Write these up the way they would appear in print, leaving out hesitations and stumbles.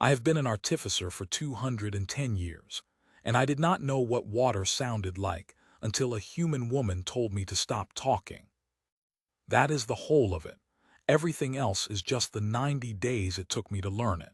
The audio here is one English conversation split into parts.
I have been an artificer for 210 years, and I did not know what water sounded like until a human woman told me to stop talking. That is the whole of it. Everything else is just the 90 days it took me to learn it.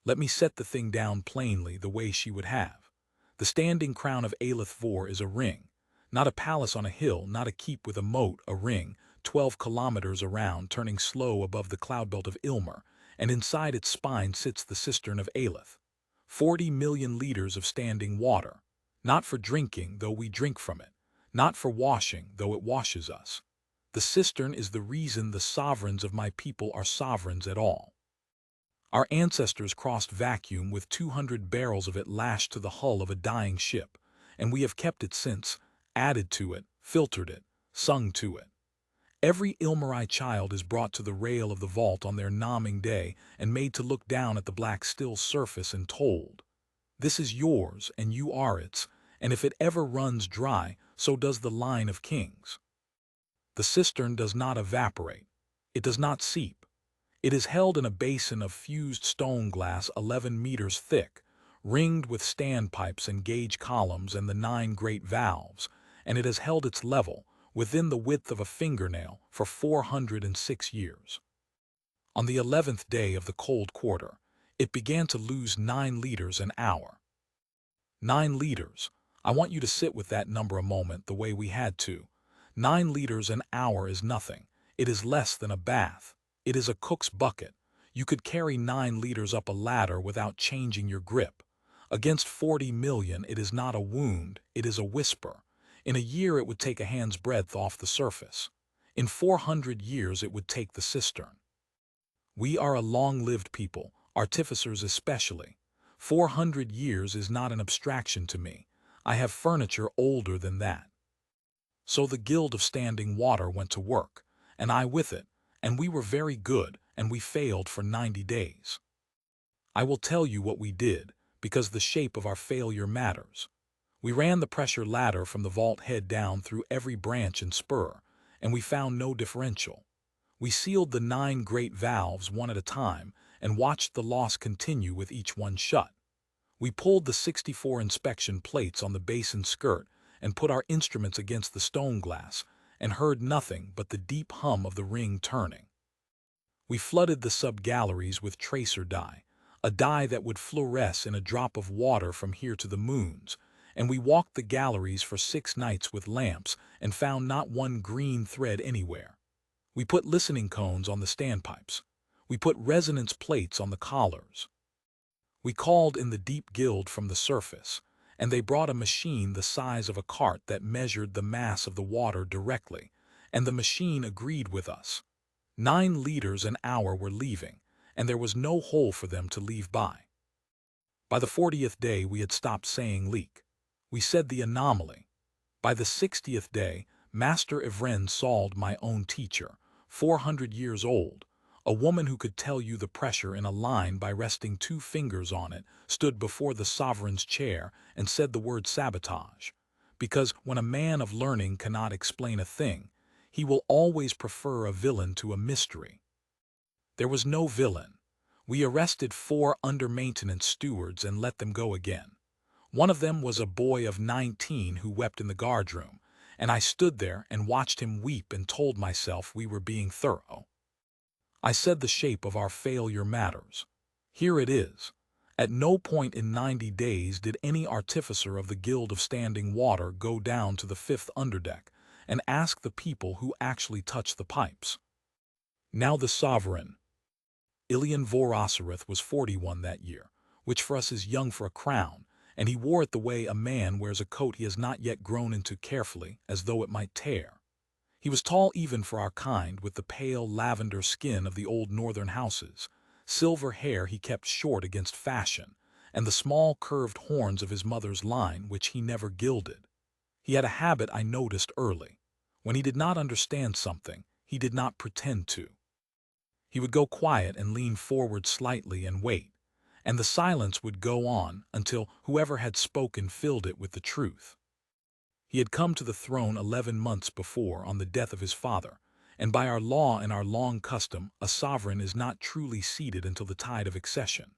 Let me set the thing down plainly the way she would have. The standing crown of Aleph Vor is a ring, not a palace on a hill, not a keep with a moat, a ring, 12 kilometers around, turning slow above the cloud belt of Ilmer, and inside its spine sits the cistern of Aleph. 40 million liters of standing water, not for drinking, though we drink from it, not for washing, though it washes us. The cistern is the reason the sovereigns of my people are sovereigns at all. Our ancestors crossed vacuum with 200 barrels of it lashed to the hull of a dying ship, and we have kept it since, added to it, filtered it, sung to it. Every Ilmari child is brought to the rail of the vault on their naming day and made to look down at the black still surface and told, "This is yours, and you are its, and if it ever runs dry, so does the line of kings." The cistern does not evaporate. It does not seep. It is held in a basin of fused stone glass 11 meters thick, ringed with standpipes and gauge columns and the 9 great valves, and it has held its level, within the width of a fingernail, for 406 years. On the 11th day of the cold quarter, it began to lose 9 liters an hour. 9 liters. I want you to sit with that number a moment the way we had to. 9 liters an hour is nothing. It is less than a bath. It is a cook's bucket. You could carry 9 liters up a ladder without changing your grip. Against 40 million, it is not a wound, it is a whisper. In a year, it would take a hand's breadth off the surface. In 400 years, it would take the cistern. We are a long-lived people, artificers especially. 400 years is not an abstraction to me. I have furniture older than that. So the Guild of Standing Water went to work, and I with it, and we were very good, and we failed for 90 days. I will tell you what we did, because the shape of our failure matters. We ran the pressure ladder from the vault head down through every branch and spur, and we found no differential. We sealed the 9 great valves one at a time and watched the loss continue with each one shut. We pulled the 64 inspection plates on the basin skirt and put our instruments against the stone glass and heard nothing but the deep hum of the ring turning. We flooded the sub-galleries with tracer dye, a dye that would fluoresce in a drop of water from here to the moons, and we walked the galleries for 6 nights with lamps and found not one green thread anywhere. We put listening cones on the standpipes. We put resonance plates on the collars. We called in the deep guild from the surface, and they brought a machine the size of a cart that measured the mass of the water directly, and the machine agreed with us. 9 liters an hour were leaving, and there was no hole for them to leave by. By the 40th day, we had stopped saying leak. We said the anomaly. By the 60th day, Master Wren Sutter, my own teacher, 400 years old, a woman who could tell you the pressure in a line by resting 2 fingers on it, stood before the sovereign's chair and said the word sabotage, because when a man of learning cannot explain a thing, he will always prefer a villain to a mystery. There was no villain. We arrested 4 under-maintenance stewards and let them go again. One of them was a boy of 19 who wept in the guardroom, and I stood there and watched him weep and told myself we were being thorough. I said the shape of our failure matters. Here it is. At no point in 90 days did any artificer of the Guild of Standing Water go down to the 5th underdeck and ask the people who actually touched the pipes. Now the sovereign. Ilian Vorosarith was 41 that year, which for us is young for a crown, and he wore it the way a man wears a coat he has not yet grown into carefully, as though it might tear. He was tall even for our kind, with the pale lavender skin of the old northern houses. Silver hair he kept short against fashion, and the small curved horns of his mother's line, which he never gilded. He had a habit I noticed early. When he did not understand something, he did not pretend to. He would go quiet and lean forward slightly and wait, and the silence would go on until whoever had spoken filled it with the truth. He had come to the throne 11 months before on the death of his father, and by our law and our long custom, a sovereign is not truly seated until the tide of accession.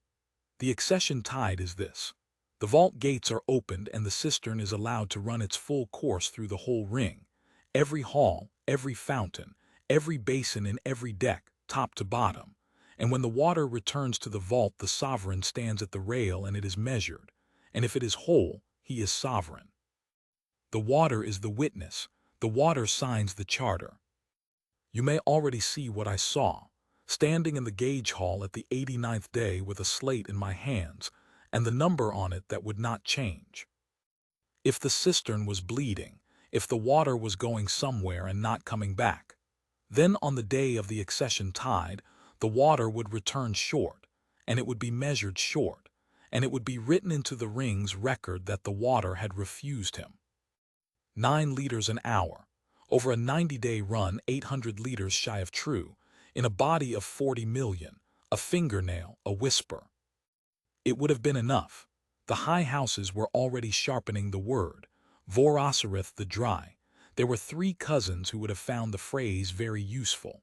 The accession tide is this. The vault gates are opened and the cistern is allowed to run its full course through the whole ring. Every hall, every fountain, every basin in every deck, top to bottom. And when the water returns to the vault, the sovereign stands at the rail and it is measured. And if it is whole, he is sovereign. The water is the witness. The water signs the charter. You may already see what I saw, standing in the gauge hall at the 89th day with a slate in my hands, and the number on it that would not change. If the cistern was bleeding, if the water was going somewhere and not coming back, then on the day of the accession tide, the water would return short, and it would be measured short, and it would be written into the ring's record that the water had refused him. 9 liters an hour, over a 90-day run, 800 liters shy of true, in a body of 40 million, a fingernail, a whisper. It would have been enough. The high houses were already sharpening the word, vorosirith the dry. There were 3 cousins who would have found the phrase very useful.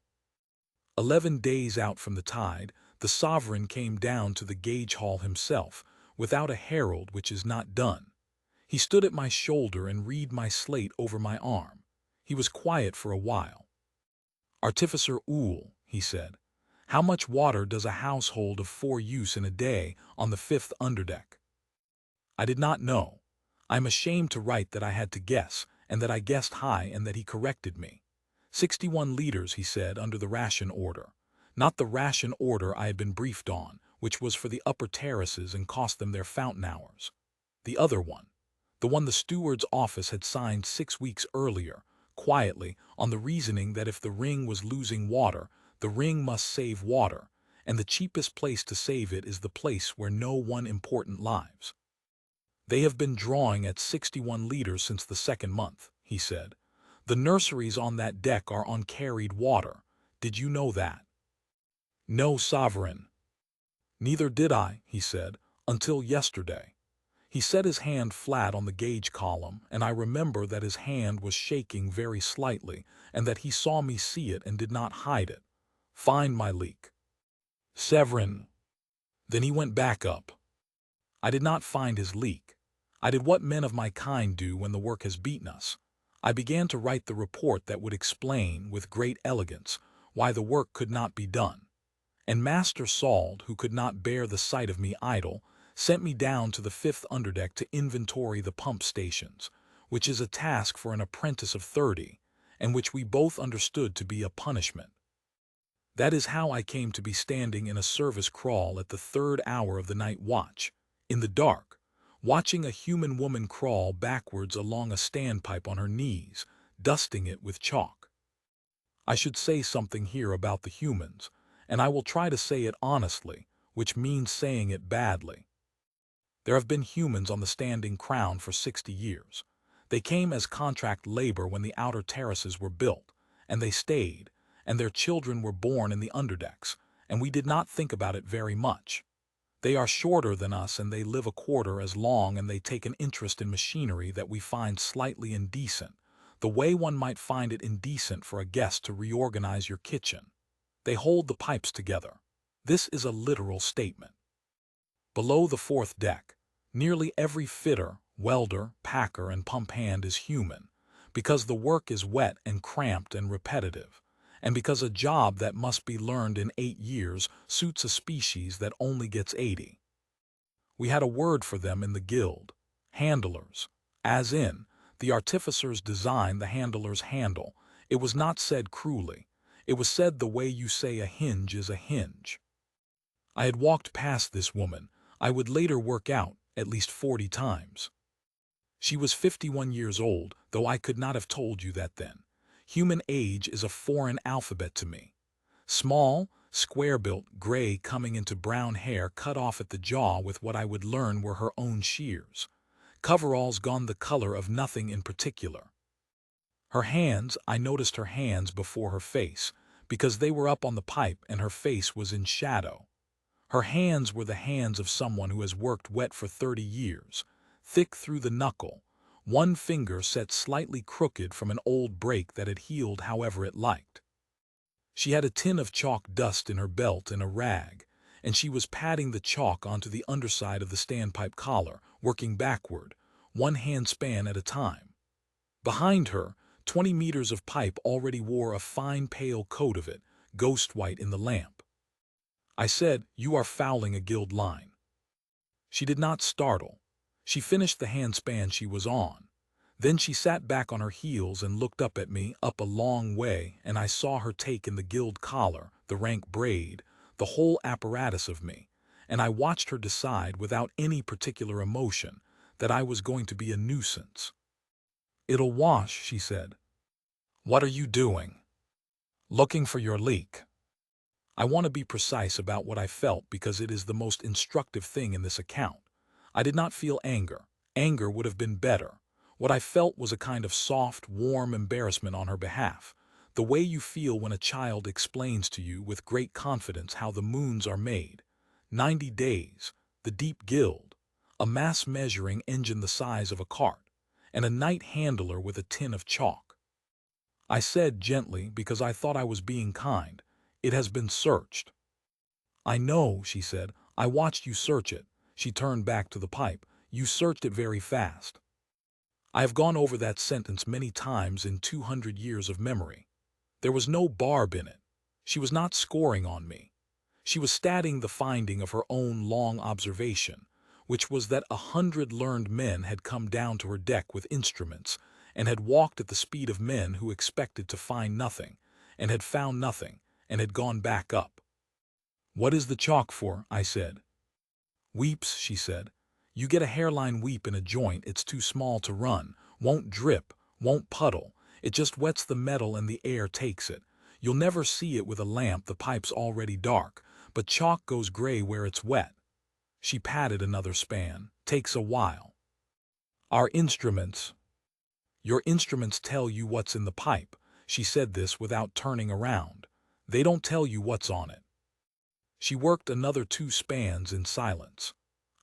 11 days out from the tide, the sovereign came down to the gauge hall himself, without a herald, which is not done. He stood at my shoulder and read my slate over my arm. He was quiet for a while. "Artificer Ool," he said, "how much water does a household of 4 use in a day on the 5th underdeck?" I did not know. I am ashamed to write that I had to guess, and that I guessed high, and that he corrected me. 61 liters, he said, under the ration order. Not the ration order I had been briefed on, which was for the upper terraces and cost them their fountain hours. The other one. The one the steward's office had signed 6 weeks earlier, quietly, on the reasoning that if the ring was losing water, the ring must save water, and the cheapest place to save it is the place where no one important lives. They have been drawing at 61 liters since the 2nd month, he said. The nurseries on that deck are on carried water. Did you know that? No, sovereign. Neither did I, he said, until yesterday. He set his hand flat on the gauge column, and I remember that his hand was shaking very slightly, and that he saw me see it and did not hide it. Find my leak. Severin. Then he went back up. I did not find his leak. I did what men of my kind do when the work has beaten us. I began to write the report that would explain, with great elegance, why the work could not be done. And Master Sald, who could not bear the sight of me idle, sent me down to the 5th underdeck to inventory the pump stations, which is a task for an apprentice of 30, and which we both understood to be a punishment. That is how I came to be standing in a service crawl at the 3rd hour of the night watch, in the dark, watching a human woman crawl backwards along a standpipe on her knees, dusting it with chalk. I should say something here about the humans, and I will try to say it honestly, which means saying it badly. There have been humans on the standing crown for 60 years. They came as contract labor when the outer terraces were built, and they stayed, and their children were born in the underdecks, and we did not think about it very much. They are shorter than us, and they live a quarter as long, and they take an interest in machinery that we find slightly indecent, the way one might find it indecent for a guest to reorganize your kitchen. They hold the pipes together. This is a literal statement. Below the 4th deck, nearly every fitter, welder, packer, and pump hand is human, because the work is wet and cramped and repetitive, and because a job that must be learned in 8 years suits a species that only gets 80. We had a word for them in the guild, handlers, as in, the artificers design the handler's handle. It was not said cruelly. It was said the way you say a hinge is a hinge. I had walked past this woman. I would later work out, at least 40 times. She was 51 years old, though I could not have told you that then. Human age is a foreign alphabet to me. Small, square-built, gray, coming into brown hair cut off at the jaw with what I would learn were her own shears. Coveralls gone the color of nothing in particular. Her hands, I noticed her hands before her face, because they were up on the pipe and her face was in shadow. Her hands were the hands of someone who has worked wet for 30 years, thick through the knuckle, one finger set slightly crooked from an old break that had healed however it liked. She had a tin of chalk dust in her belt and a rag, and she was patting the chalk onto the underside of the standpipe collar, working backward, one handspan at a time. Behind her, 20 meters of pipe already wore a fine pale coat of it, ghost white in the lamp. I said, "You are fouling a guild line." She did not startle. She finished the handspan she was on. Then she sat back on her heels and looked up at me, up a long way, and I saw her take in the guild collar, the rank braid, the whole apparatus of me, and I watched her decide without any particular emotion that I was going to be a nuisance. "It'll wash," she said. "What are you doing?" "Looking for your leak." I want to be precise about what I felt because it is the most instructive thing in this account. I did not feel anger. Anger would have been better. What I felt was a kind of soft, warm embarrassment on her behalf, the way you feel when a child explains to you with great confidence how the moons are made. 90 days, the deep guild, a mass measuring engine the size of a cart, and a night handler with a tin of chalk. I said gently because I thought I was being kind, "It has been searched." "I know," she said. "I watched you search it." She turned back to the pipe. "You searched it very fast." I have gone over that sentence many times in 200 years of memory. There was no barb in it. She was not scoring on me. She was stating the finding of her own long observation, which was that 100 learned men had come down to her deck with instruments, and had walked at the speed of men who expected to find nothing, and had found nothing, and had gone back up. "What is the chalk for?" I said. "Weeps," she said. "You get a hairline weep in a joint, it's too small to run, won't drip, won't puddle, it just wets the metal and the air takes it. You'll never see it with a lamp, the pipe's already dark, but chalk goes gray where it's wet." She patted another span. "Takes a while." "Our instruments." "Your instruments tell you what's in the pipe." She said this without turning around. "They don't tell you what's on it." She worked another 2 spans in silence.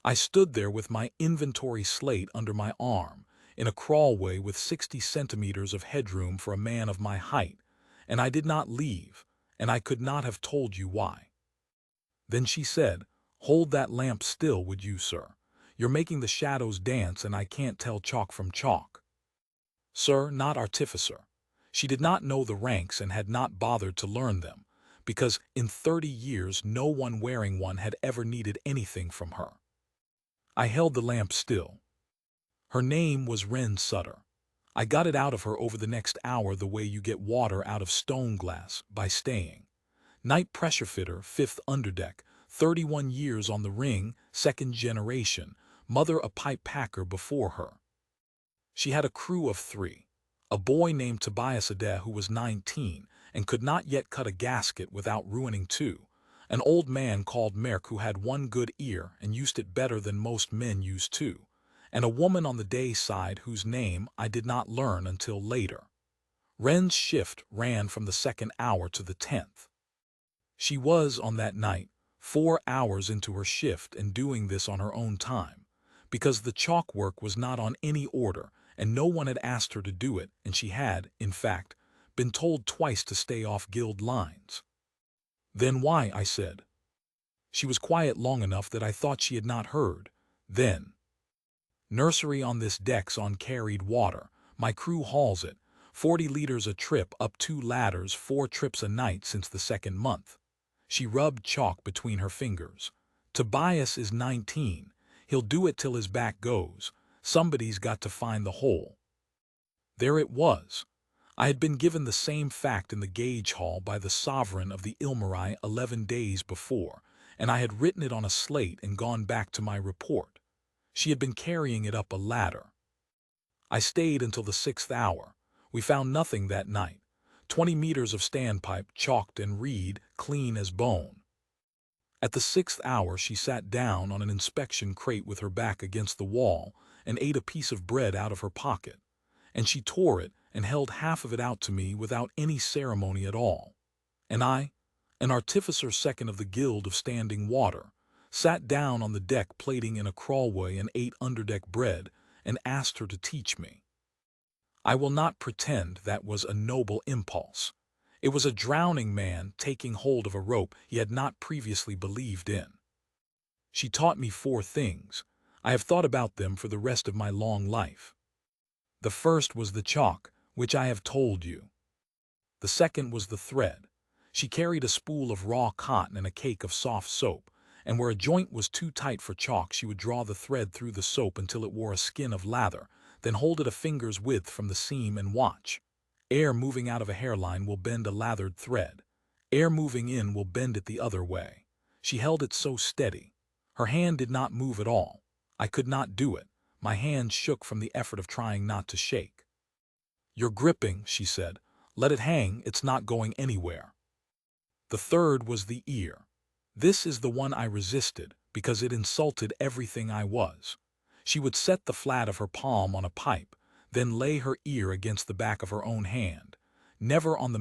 I stood there with my inventory slate under my arm, in a crawlway with 60 centimeters of headroom for a man of my height, and I did not leave, and I could not have told you why. Then she said, "Hold that lamp still, would you, sir? You're making the shadows dance, and I can't tell chalk from chalk." "Sir, not artificer." She did not know the ranks and had not bothered to learn them, because in 30 years no one wearing one had ever needed anything from her. I held the lamp still. Her name was Wren Sutter. I got it out of her over the next hour the way you get water out of stone glass, by staying. Night pressure fitter, 5th underdeck, 31 years on the ring, 2nd generation, mother a pipe packer before her. She had a crew of 3. A boy named Tobias Adair who was 19 and could not yet cut a gasket without ruining 2. An old man called Merck who had 1 good ear and used it better than most men use 2. And a woman on the day side whose name I did not learn until later. Wren's shift ran from the 2nd hour to the 10th. She was, on that night, 4 hours into her shift and doing this on her own time, because the chalk work was not on any order and no one had asked her to do it, and she had, in fact, been told twice to stay off guild lines. "Then why?" I said. She was quiet long enough that I thought she had not heard. "Then, nursery on this deck's on carried water. My crew hauls it, 40 liters a trip up 2 ladders, 4 trips a night since the 2nd month." She rubbed chalk between her fingers. "Tobias is 19. He'll do it till his back goes. Somebody's got to find the hole." There it was. I had been given the same fact in the gauge hall by the sovereign of the Ilmarai 11 days before, and I had written it on a slate and gone back to my report. She had been carrying it up a ladder. I stayed until the 6th hour. We found nothing that night. 20 meters of standpipe, chalked and reed, clean as bone. At the 6th hour she sat down on an inspection crate with her back against the wall and ate a piece of bread out of her pocket, and she tore it and held half of it out to me without any ceremony at all. And I, an artificer 2nd of the Guild of Standing Water, sat down on the deck plating in a crawlway and ate underdeck bread and asked her to teach me. I will not pretend that was a noble impulse. It was a drowning man taking hold of a rope he had not previously believed in. She taught me 4 things. I have thought about them for the rest of my long life. The first was the chalk, which I have told you. The second was the thread. She carried a spool of raw cotton and a cake of soft soap, and where a joint was too tight for chalk, she would draw the thread through the soap until it wore a skin of lather, then hold it a finger's width from the seam and watch. Air moving out of a hairline will bend a lathered thread. Air moving in will bend it the other way. She held it so steady. Her hand did not move at all. I could not do it. My hand shook from the effort of trying not to shake. "You're gripping," she said. "Let it hang, it's not going anywhere." The third was the ear. This is the one I resisted, because it insulted everything I was. She would set the flat of her palm on a pipe, then lay her ear against the back of her own hand. Never on the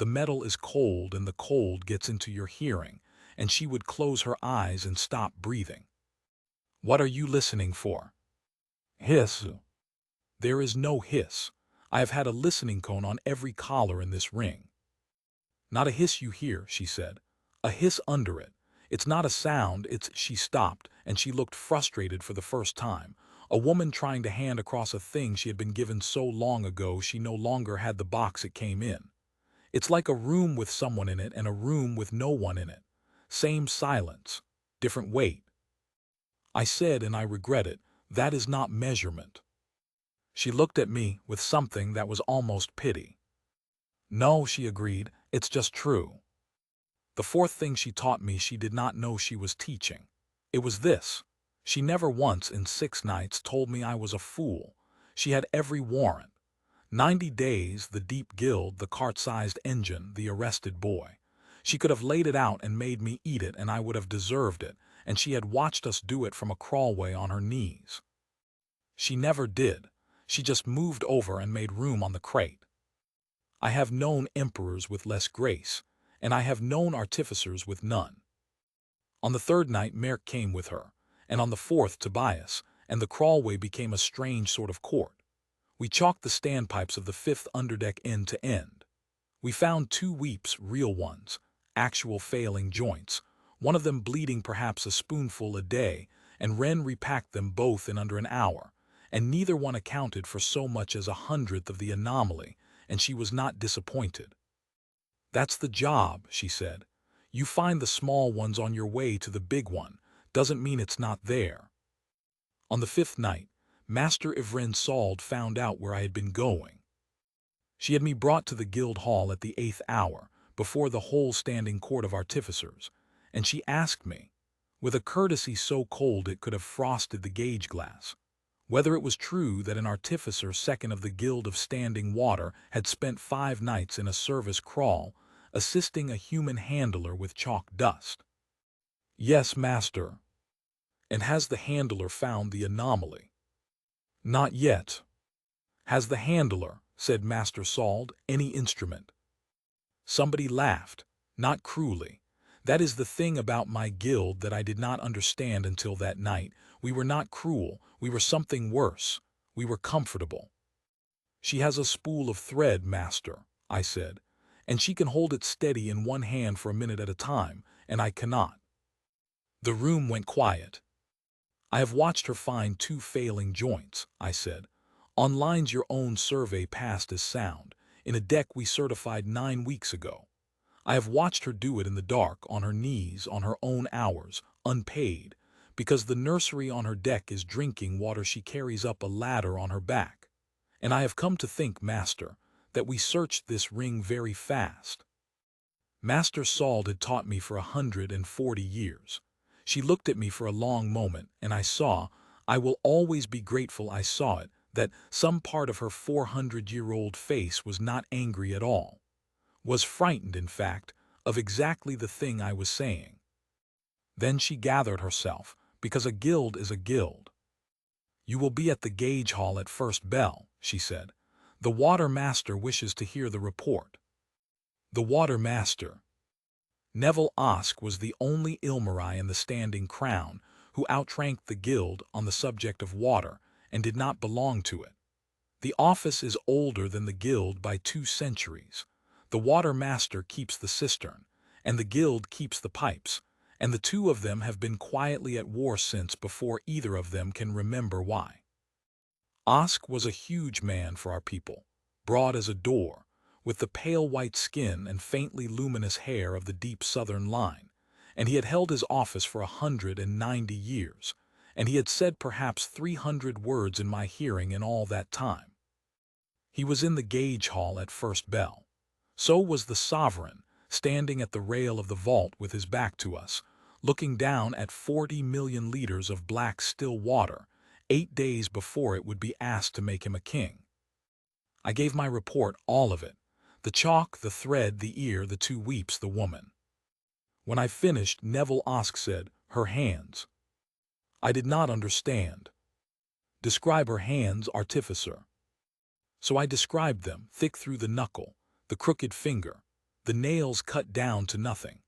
metal is cold and the cold gets into your hearing, and she would close her eyes and stop breathing. "What are you listening for?" "Hiss." "There is no hiss. I have had a listening cone on every collar in this ring." "Not a hiss you hear," she said. "A hiss under it. It's not a sound, it's—" She stopped, and she looked frustrated for the first time. A woman trying to hand across a thing she had been given so long ago she no longer had the box it came in. It's like a room with someone in it and a room with no one in it. Same silence, different weight. I said, and I regret it, that is not measurement. She looked at me with something that was almost pity. "No," she agreed, "it's just true." The fourth thing she taught me she did not know she was teaching. It was this. She never once in 6 nights told me I was a fool. She had every warrant. 90 days, the deep guild, the cart-sized engine, the arrested boy. She could have laid it out and made me eat it, and I would have deserved it, and she had watched us do it from a crawlway on her knees. She never did. She just moved over and made room on the crate. I have known emperors with less grace, and I have known artificers with none. On the 3rd night, Merck came with her, and on the 4th, Tobias, and the crawlway became a strange sort of court. We chalked the standpipes of the 5th underdeck end to end. We found 2 weeps, real ones, actual failing joints, one of them bleeding perhaps a spoonful a day, and Wren repacked them both in under an hour, and neither one accounted for so much as 1/100th of the anomaly, and she was not disappointed. "That's the job," she said. "You find the small ones on your way to the big one, doesn't mean it's not there." On the 5th night, Master Wren Sutter found out where I had been going. She had me brought to the guild hall at the 8th hour, before the whole standing court of artificers, and she asked me, with a courtesy so cold it could have frosted the gauge glass, whether it was true that an artificer second of the Guild of Standing Water had spent 5 nights in a service crawl, assisting a human handler with chalk dust. "Yes, master." "And has the handler found the anomaly?" "Not yet." "Has the handler," said Master Sald, "any instrument?" Somebody laughed, not cruelly. That is the thing about my guild that I did not understand until that night. We were not cruel, we were something worse. We were comfortable. "She has a spool of thread, master," I said, "and she can hold it steady in one hand for a minute at a time, and I cannot." The room went quiet. "I have watched her find 2 failing joints," I said. "On lines your own survey passed as sound, in a deck we certified 9 weeks ago. I have watched her do it in the dark, on her knees, on her own hours, unpaid, because the nursery on her deck is drinking water she carries up a ladder on her back. And I have come to think, master, that we searched this ring very fast." Master Sald had taught me for 140 years. She looked at me for a long moment, and I will always be grateful I saw it, that some part of her 400-year-old face was not angry at all. Was frightened, in fact, of exactly the thing I was saying. Then she gathered herself, because a guild is a guild. "You will be at the gauge hall at first bell," she said. "The water master wishes to hear the report." The water master. Neville Osk was the only Ilmarai in the Standing Crown who outranked the guild on the subject of water and did not belong to it. The office is older than the guild by 2 centuries. The water master keeps the cistern, and the guild keeps the pipes, and the two of them have been quietly at war since before either of them can remember why. Osk was a huge man for our people, broad as a door, with the pale white skin and faintly luminous hair of the deep southern line, and he had held his office for 190 years, and he had said perhaps 300 words in my hearing in all that time. He was in the gauge hall at first bell. So was the sovereign, standing at the rail of the vault with his back to us, looking down at 40 million liters of black still water, 8 days before it would be asked to make him a king. I gave my report, all of it, the chalk, the thread, the ear, the two weeps, the woman. When I finished, Neville Osk said, "Her hands." I did not understand. "Describe her hands, artificer." So I described them, thick through the knuckle, the crooked finger, the nails cut down to nothing.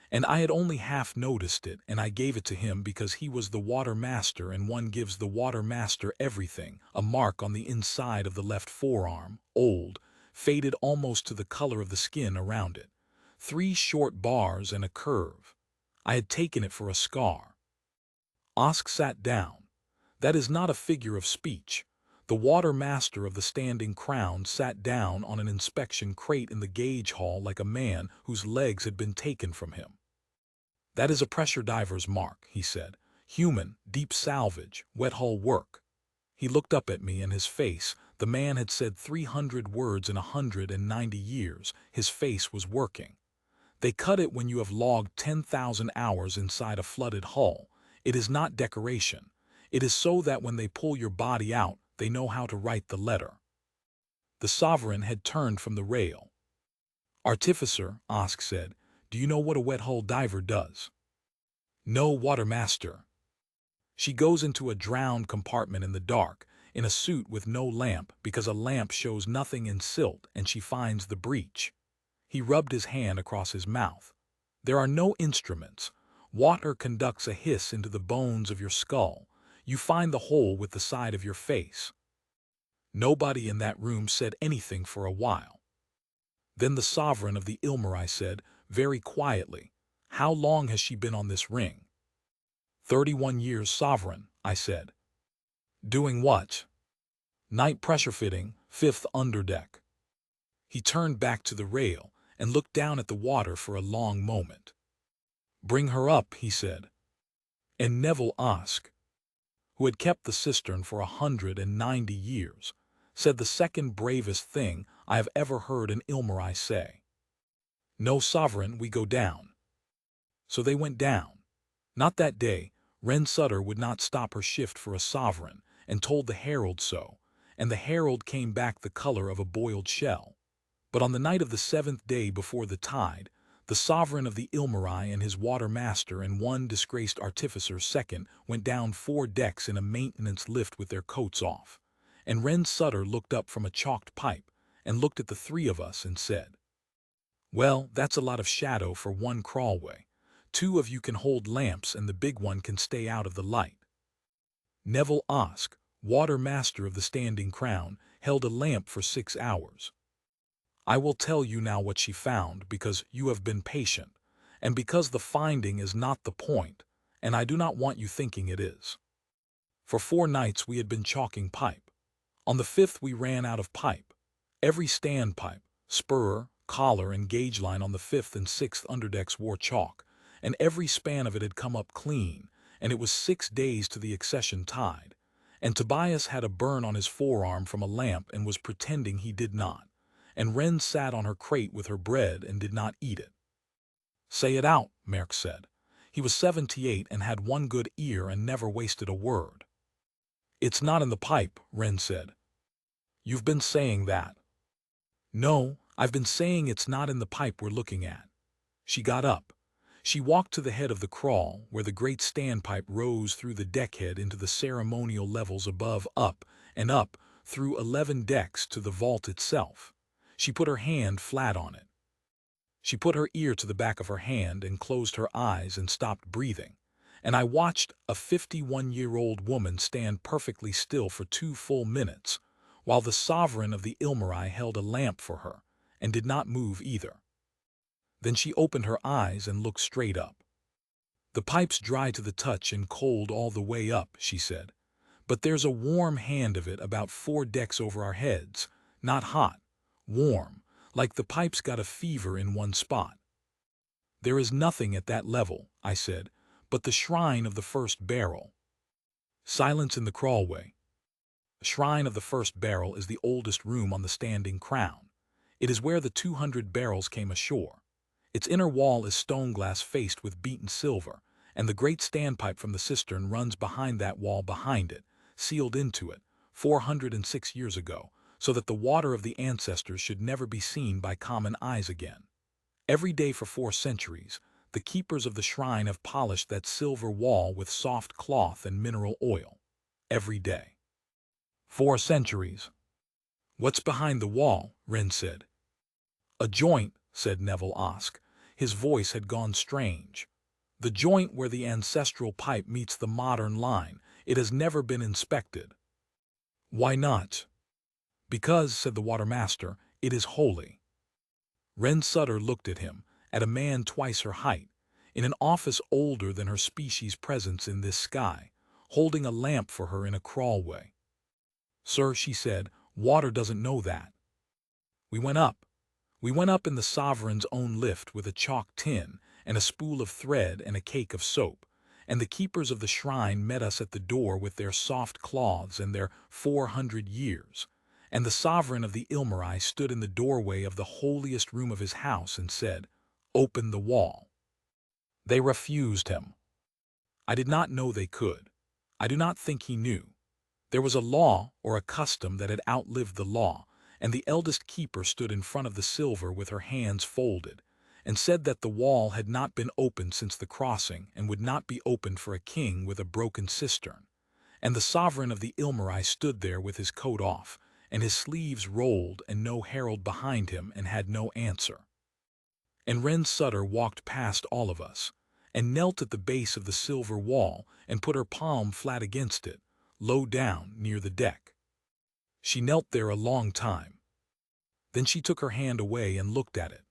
And I had only half noticed it, and I gave it to him because he was the water master, and one gives the water master everything, a mark on the inside of the left forearm, old, faded almost to the color of the skin around it, 3 short bars and a curve. I had taken it for a scar. Osk sat down. That is not a figure of speech. The water master of the Standing Crown sat down on an inspection crate in the gauge hall like a man whose legs had been taken from him. "That is a pressure diver's mark," he said. "Human, deep salvage, wet hull work." He looked up at me, and his face, the man had said 300 words in 190 years, his face was working. "They cut it when you have logged 10,000 hours inside a flooded hull. It is not decoration. It is so that when they pull your body out, they know how to write the letter." The sovereign had turned from the rail. "Artificer," Osk said, "do you know what a wet hull diver does?" "No, water master." "She goes into a drowned compartment in the dark, in a suit with no lamp, because a lamp shows nothing in silt, and she finds the breach." He rubbed his hand across his mouth. "There are no instruments. Water conducts a hiss into the bones of your skull. You find the hole with the side of your face." Nobody in that room said anything for a while. Then the sovereign of the Ilmari said, very quietly, "How long has she been on this ring?" 31 years, sovereign," I said. "Doing what?" "Night pressure fitting, 5th underdeck." He turned back to the rail and looked down at the water for a long moment. "Bring her up," he said. And Neville Osk, who had kept the cistern for 190 years, said the second bravest thing I have ever heard an Ilmari say. "No, sovereign, we go down." So they went down. Not that day. Wren Sutter would not stop her shift for a sovereign, and told the herald so, and the herald came back the color of a boiled shell. But on the night of the 7th day before the tide, the sovereign of the Ilmari and his water master and one disgraced artificer second went down 4 decks in a maintenance lift with their coats off. And Wren Sutter looked up from a chalked pipe and looked at the 3 of us and said, "Well, that's a lot of shadow for one crawlway. 2 of you can hold lamps and the big one can stay out of the light." Neville Osk, water master of the Standing Crown, held a lamp for 6 hours. I will tell you now what she found, because you have been patient, and because the finding is not the point, and I do not want you thinking it is. For 4 nights we had been chalking pipe. On the 5th we ran out of pipe. Every standpipe, spur, collar, and gauge line on the 5th and 6th underdecks wore chalk, and every span of it had come up clean, and it was 6 days to the accession tide, and Tobias had a burn on his forearm from a lamp and was pretending he did not, and Wren sat on her crate with her bread and did not eat it. "Say it out," Merck said. He was 78 and had one good ear and never wasted a word. "It's not in the pipe," Wren said. "You've been saying that." "No, I've been saying it's not in the pipe we're looking at." She got up. She walked to the head of the crawl, where the great standpipe rose through the deckhead into the ceremonial levels above, up, and up, through 11 decks to the vault itself. She put her hand flat on it. She put her ear to the back of her hand and closed her eyes and stopped breathing, and I watched a 51-year-old woman stand perfectly still for 2 full minutes, while the sovereign of the Ilmari held a lamp for her, and did not move either. Then she opened her eyes and looked straight up. "The pipe's dry to the touch and cold all the way up," she said. "But there's a warm hand of it about 4 decks over our heads. Not hot, warm, like the pipe's got a fever in one spot." "There is nothing at that level," I said, "but the shrine of the first barrel." Silence in the crawlway. The shrine of the first barrel is the oldest room on the standing crown. It is where the 200 barrels came ashore. Its inner wall is stone glass faced with beaten silver, and the great standpipe from the cistern runs behind that wall behind it, sealed into it, 406 years ago, so that the water of the ancestors should never be seen by common eyes again. Every day for 4 centuries, the keepers of the shrine have polished that silver wall with soft cloth and mineral oil. Every day. 4 centuries. "What's behind the wall?" Wren said. "A joint," said Neville Osk. His voice had gone strange. "The joint where the ancestral pipe meets the modern line. It has never been inspected." "Why not?" "Because," said the watermaster, "it is holy." Wren Sutter looked at him, at a man twice her height, in an office older than her species' presence in this sky, holding a lamp for her in a crawlway. "Sir," she said, "water doesn't know that." We went up. We went up in the sovereign's own lift with a chalk tin and a spool of thread and a cake of soap, and the keepers of the shrine met us at the door with their soft cloths and their 400 years, and the sovereign of the Ilmari stood in the doorway of the holiest room of his house and said, "Open the wall." They refused him. I did not know they could. I do not think he knew. There was a law or a custom that had outlived the law, and the eldest keeper stood in front of the silver with her hands folded, and said that the wall had not been opened since the crossing and would not be opened for a king with a broken cistern. And the sovereign of the Ilmari stood there with his coat off, and his sleeves rolled and no herald behind him, and had no answer. And Wren Sutter walked past all of us, and knelt at the base of the silver wall and put her palm flat against it, low down near the deck. She knelt there a long time. Then she took her hand away and looked at it,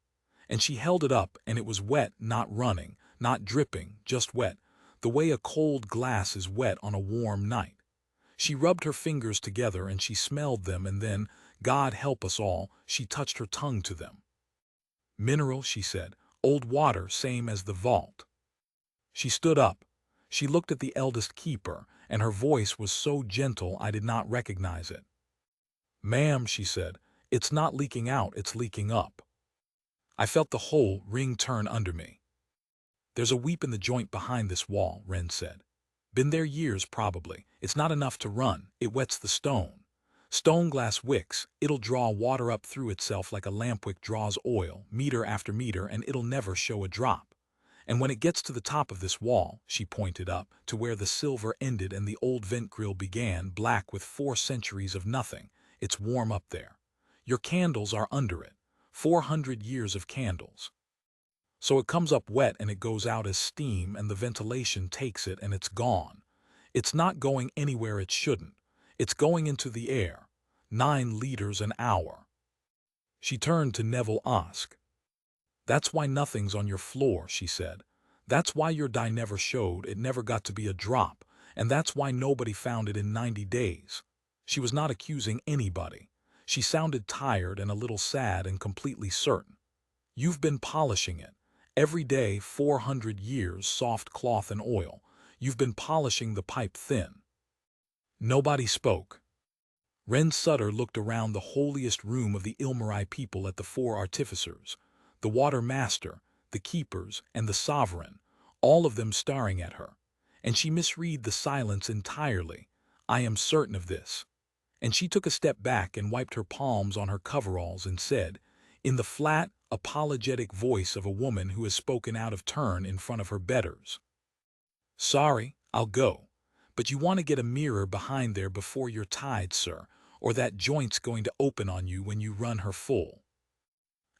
and she held it up, and it was wet, not running, not dripping, just wet, the way a cold glass is wet on a warm night. She rubbed her fingers together and she smelled them, and then, God help us all, she touched her tongue to them. "Mineral," she said, "old water, same as the vault." She stood up. She looked at the eldest keeper, and her voice was so gentle I did not recognize it. "Ma'am," she said, "it's not leaking out, it's leaking up." I felt the whole ring turn under me. "There's a weep in the joint behind this wall," Wren said. "Been there years, probably. It's not enough to run. It wets the stone. Stone glass wicks, it'll draw water up through itself like a lampwick draws oil, meter after meter, and it'll never show a drop. And when it gets to the top of this wall," she pointed up, to where the silver ended and the old vent grill began, black with 4 centuries of nothing, "it's warm up there. Your candles are under it. 400 years of candles. So it comes up wet and it goes out as steam, and the ventilation takes it and it's gone. It's not going anywhere it shouldn't. It's going into the air. 9 liters an hour." She turned to Neville Osk. "That's why nothing's on your floor," she said. "That's why your dye never showed, it never got to be a drop, and that's why nobody found it in 90 days. She was not accusing anybody. She sounded tired and a little sad and completely certain. "You've been polishing it. Every day, 400 years, soft cloth and oil. You've been polishing the pipe thin." Nobody spoke. Wren Sutter looked around the holiest room of the Ilmari people at the 4 artificers, the water master, the keepers, and the sovereign, all of them staring at her. And she misread the silence entirely. "I am certain of this." And she took a step back and wiped her palms on her coveralls and said, in the flat, apologetic voice of a woman who has spoken out of turn in front of her betters, "Sorry, I'll go. But you want to get a mirror behind there before you're tied, sir, or that joint's going to open on you when you run her full."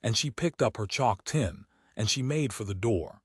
And she picked up her chalk tin, and she made for the door.